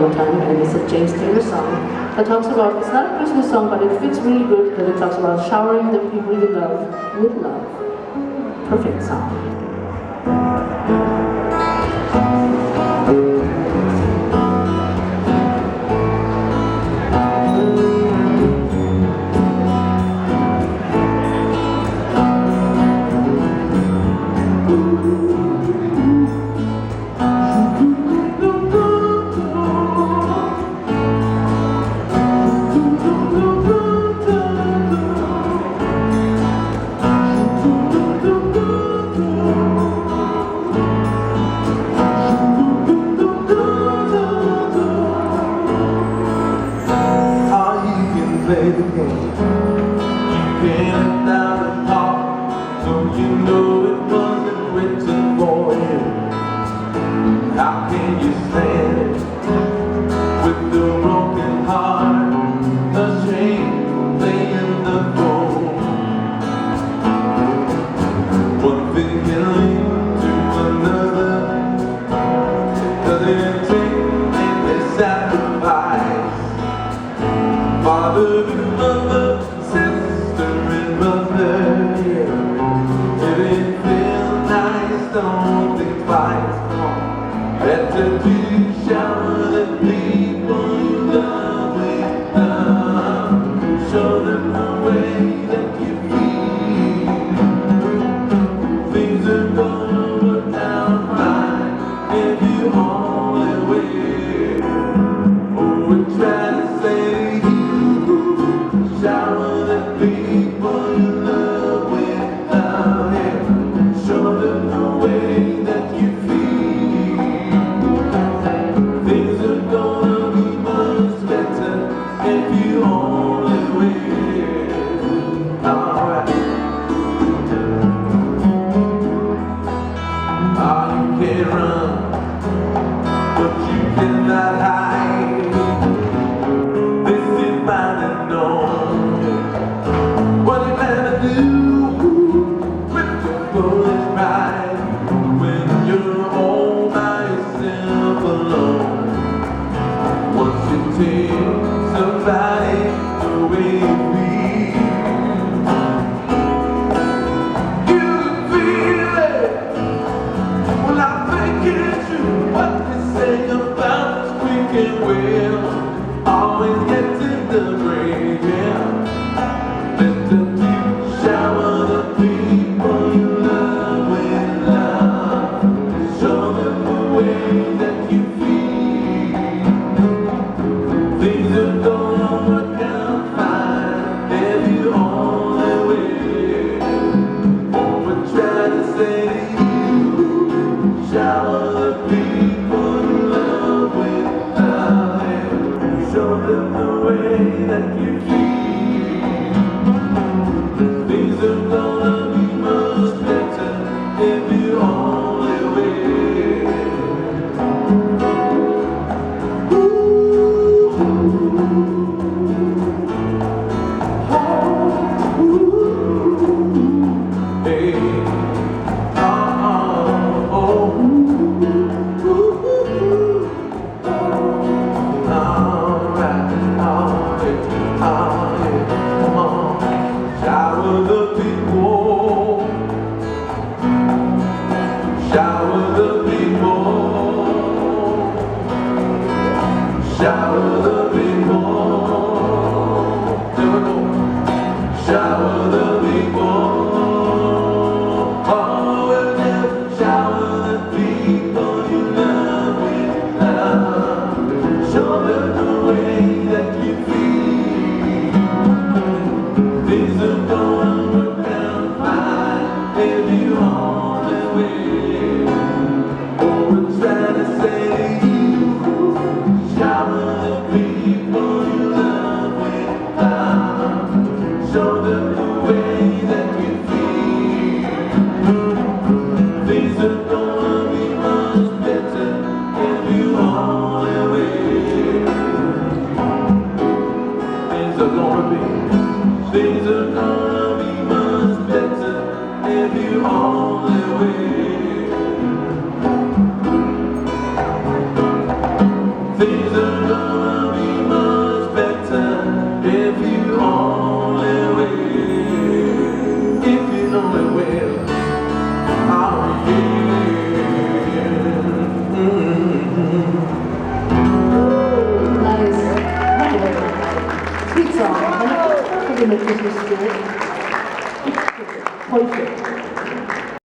Time, and it's a James Taylor song that talks about, it's not a Christmas song, but it fits really good because it talks about showering the people you love with love. Perfect song. Play the game. You can't down the park, so you know it wasn't written for you. How can you stand it with the broken heart, ashamed playing the fool? One thing can lead to another, doesn't take any sacrifice. Father and mother, sister and brother, yeah. If it feels nice, don't think twice. Better to shower the people you love with love. Show them the way that you feel. Things are gonna work out fine if you only wait. Oh, we're trying to say shower the people you love with love, yeah. Show them the way that you feel. Things are gonna be much better if you only wait. Alright. You can run, but you cannot hide. This is mine and known. What you plan to do with your foolish pride when you're all by yourself alone? Once you take somebody away from me, you can feel it. Well, I think it's true what they say about squeaking wheels. Always get to the grave, yeah. Shower the people you love with love. Show them the way that you feel. Things are gonna work out fine if you only wait. Oh, we're trying to say to you, shower the people you love with love. Show them the way that you feel. Things are gonna be much better if you only wait. Ooh. Ooh. Hey. Oh. Ooh. Alright. Oh, yeah. Come on. Shower the people. Shower the people. Shower the people. There we go. Shower the people. Oh, we'll never shower the people you love with love. Show them the way that you feel. Things are gonna work out fine if you only wait. Oh, we're trying to say to you, shower the people you love with love. Show them the way that you feel. Things are gonna be much better if you only wait. Things are gonna be much better if you only wait. Things are gonna be much better if you only will. If you only will, I'll be here. Nice. Sweet song. For the Christmas spirit. Perfect.